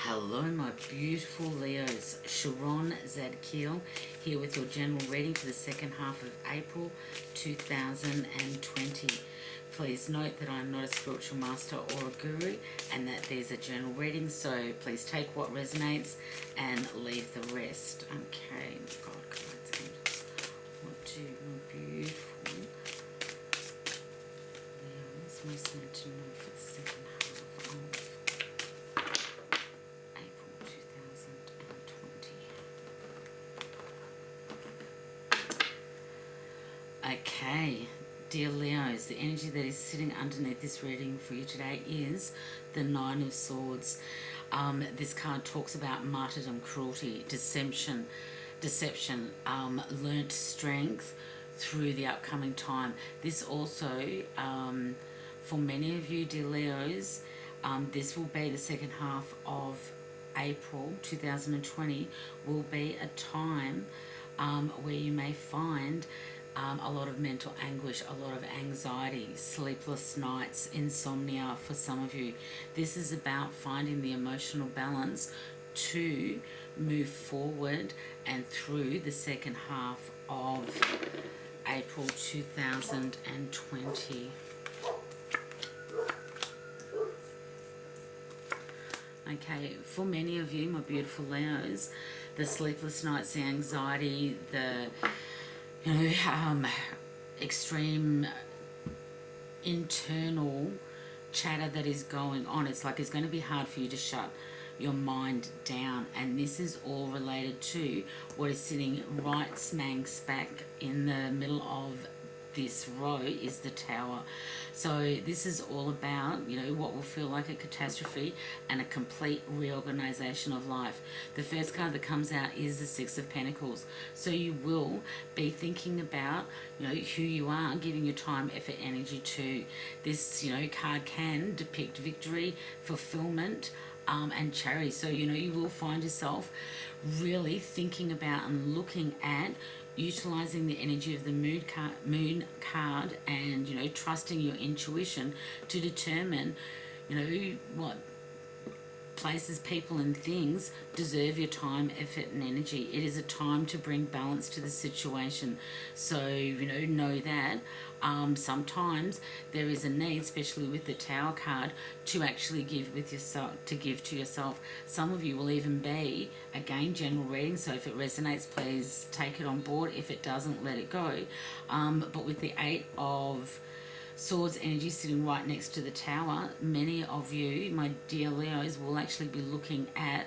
Hello my beautiful Leos, Sharon Zadkiel here with your general reading for the second half of April 2020. Please note that I'm not a spiritual master or a guru and that there's a general reading, so please take what resonates and leave the rest. Okay, God, cards, what do my beautiful Leos most need to know for the second half of April 2020. Okay, dear Leos, the energy that is sitting underneath this reading for you today is the Nine of Swords. This card talks about martyrdom, cruelty, deception, learnt strength through the upcoming time. This also, for many of you, dear Leos, this will be the second half of April 2020, will be a time where you may find a lot of mental anguish, a lot of anxiety, sleepless nights, insomnia for some of you. This is about finding the emotional balance to move forward and through the second half of April 2020. Okay, for many of you, my beautiful Leos, the sleepless nights, the anxiety, the extreme internal chatter that is going on, it's like it's going to be hard for you to shut your mind down, and this is all related to what is sitting right smack in the middle of this row is the Tower. So this is all about, what will feel like a catastrophe and a complete reorganization of life. The first card that comes out is the Six of Pentacles. So you will be thinking about, who you are, giving your time, effort, energy to. This, card can depict victory, fulfillment, and charity. So, you will find yourself really thinking about and looking at utilizing the energy of the moon card and trusting your intuition to determine what places, people and things deserve your time, effort and energy. It is a time to bring balance to the situation. So know that sometimes there is a need, especially with the Tower card, to actually give to yourself. Some of you will even be, again, general reading, so if it resonates, please take it on board. If it doesn't, let it go. But with the Eight of Swords energy sitting right next to the Tower, many of you, my dear Leos, will actually be looking at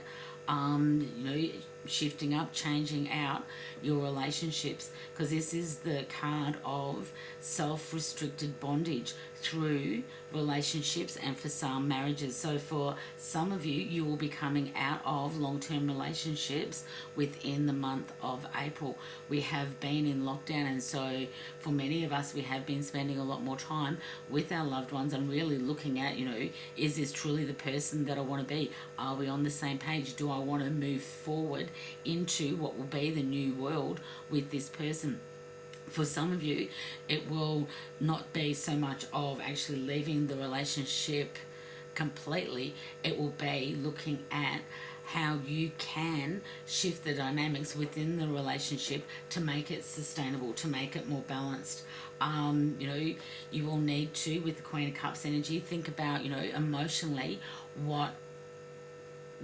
shifting up, changing out your relationships, because this is the card of self-restricted bondage through relationships and for some marriages. So for some of you, you will be coming out of long-term relationships within the month of April. We have been in lockdown, and so for many of us, we have been spending a lot more time with our loved ones and really looking at, is this truly the person that I want to be? Are we on the same page? Do I want to move forward into what will be the new world with this person? For some of you, it will not be so much of actually leaving the relationship completely. It will be looking at how you can shift the dynamics within the relationship to make it sustainable, to make it more balanced. You will need to, with the Queen of Cups energy, think about, emotionally what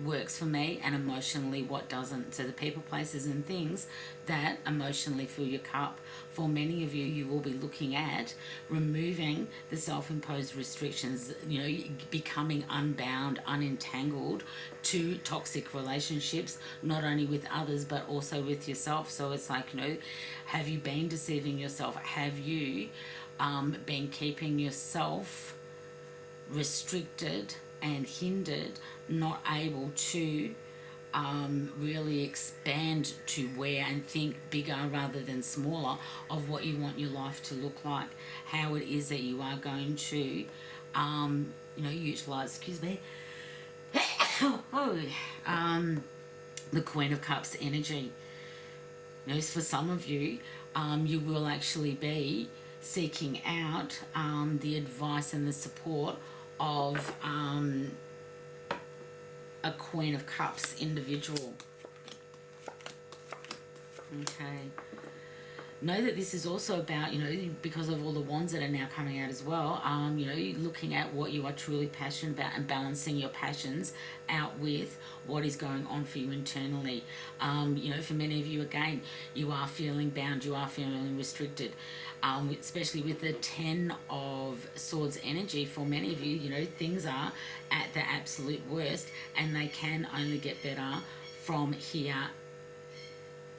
works for me and emotionally what doesn't. So the people, places and things that emotionally fill your cup. For many of you, you will be looking at removing the self-imposed restrictions, becoming unbound, unentangled to toxic relationships, not only with others but also with yourself. So it's like, have you been deceiving yourself? Have you been keeping yourself restricted and hindered, not able to really expand to where and think bigger rather than smaller of what you want your life to look like, how it is that you are going to utilize, the Queen of Cups energy. For some of you, you will actually be seeking out the advice and the support of a Queen of Cups individual. Okay. Know that this is also about, because of all the wands that are now coming out as well, looking at what you are truly passionate about and balancing your passions out with what is going on for you internally. For many of you, again, you are feeling bound, you are feeling restricted, especially with the 10 of Swords energy. For many of you, things are at the absolute worst, and they can only get better from here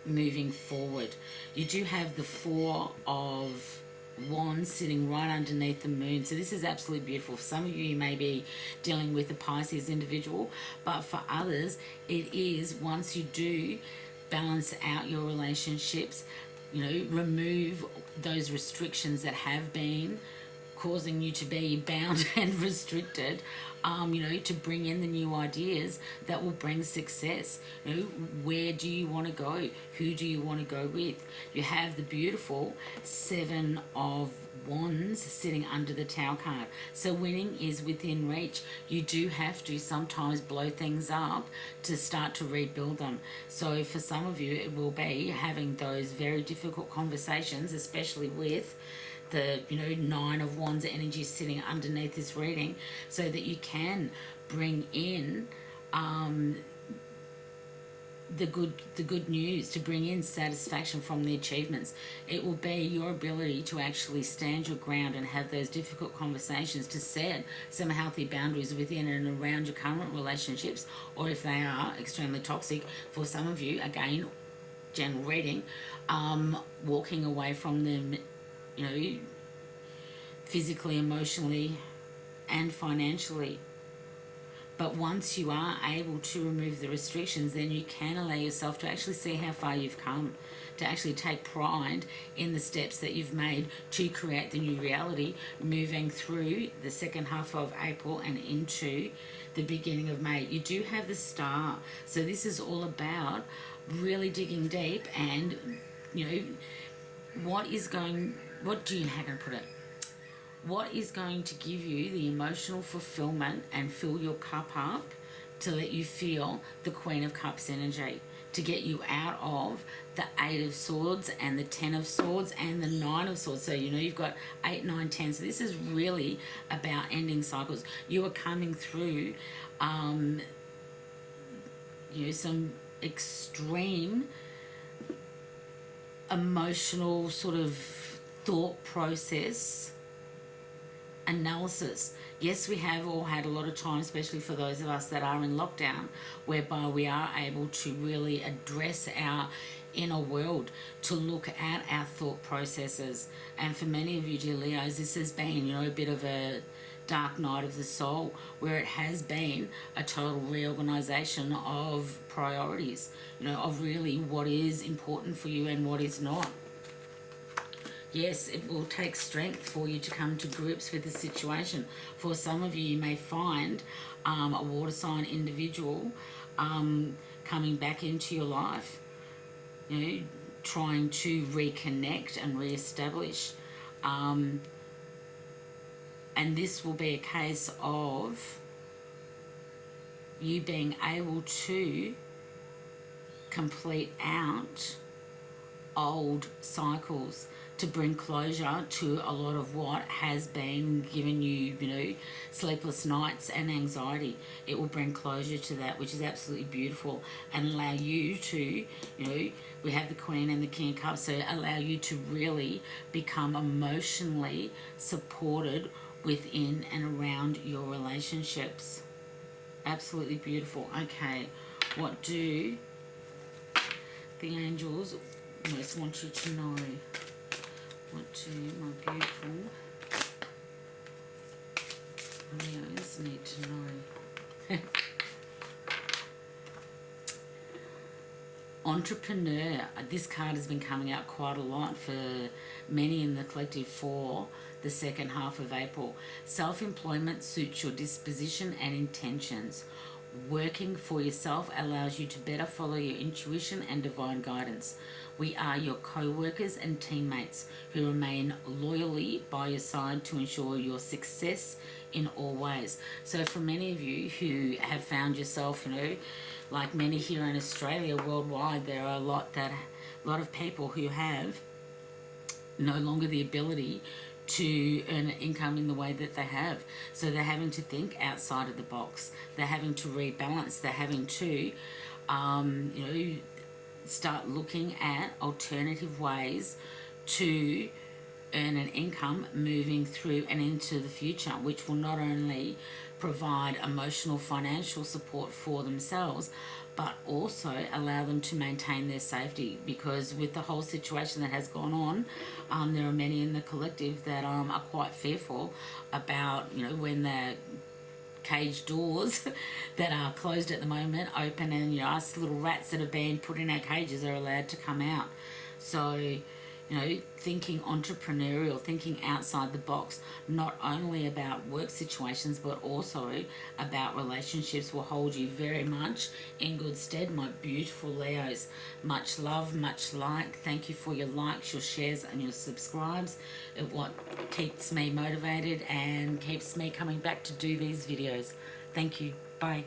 moving forward. You do have the 4 of Wands sitting right underneath the moon, so this is absolutely beautiful. For some of you may be dealing with a Pisces individual, but for others it is, once you do balance out your relationships, remove those restrictions that have been causing you to be bound and restricted, to bring in the new ideas that will bring success. Where do you want to go? Who do you want to go with? You have the beautiful 7 of Wands sitting under the Tower card. So winning is within reach. You do have to sometimes blow things up to start to rebuild them. So for some of you, it will be having those very difficult conversations, especially with the 9 of Wands energy sitting underneath this reading, so that you can bring in the good news, to bring in satisfaction from the achievements. It will be your ability to actually stand your ground and have those difficult conversations, to set some healthy boundaries within and around your current relationships, or if they are extremely toxic, for some of you, again, general reading, walking away from them, physically, emotionally, and financially. But once you are able to remove the restrictions, then you can allow yourself to actually see how far you've come, to actually take pride in the steps that you've made to create the new reality, moving through the second half of April and into the beginning of May. You do have the Star, so this is all about really digging deep and, what is going to give you the emotional fulfillment and fill your cup up, to let you feel the Queen of Cups energy, to get you out of the 8 of Swords and the 10 of Swords and the 9 of Swords. So, you've got 8, 9, 10. So this is really about ending cycles. You are coming through, some extreme emotional sort of thought process analysis. Yes, we have all had a lot of time, especially for those of us that are in lockdown, whereby we are able to really address our inner world, to look at our thought processes. And for many of you, dear Leos, this has been, a bit of a dark night of the soul, where it has been a total reorganization of priorities, of really what is important for you and what is not. Yes, it will take strength for you to come to grips with the situation. For some of you, you may find a water sign individual coming back into your life, trying to reconnect and re-establish. And this will be a case of you being able to complete out old cycles, to bring closure to a lot of what has been giving you, sleepless nights and anxiety. It will bring closure to that, which is absolutely beautiful, and allow you to, we have the Queen and the King of Cups, so allow you to really become emotionally supported within and around your relationships. Absolutely beautiful. Okay, what do the angels most want you to know? What do my beautiful Leos need to know? Entrepreneur. This card has been coming out quite a lot for many in the collective for the second half of April. Self-employment suits your disposition and intentions. Working for yourself allows you to better follow your intuition and divine guidance. We are your co-workers and teammates who remain loyally by your side to ensure your success in all ways. So for many of you who have found yourself, like many here in Australia, worldwide, there are a lot of people who have no longer the ability to earn an income in the way that they have. So they're having to think outside of the box. They're having to rebalance. They're having to, start looking at alternative ways to earn an income moving through and into the future, which will not only provide emotional, financial support for themselves, but also allow them to maintain their safety. Because with the whole situation that has gone on, there are many in the collective that are quite fearful about, when the cage doors that are closed at the moment open, and us little rats that have been put in our cages are allowed to come out. So thinking entrepreneurial, thinking outside the box, not only about work situations but also about relationships, will hold you very much in good stead, my beautiful Leos. Much love, much like. Thank you for your likes, your shares and your subscribes. It what keeps me motivated and keeps me coming back to do these videos. Thank you. Bye.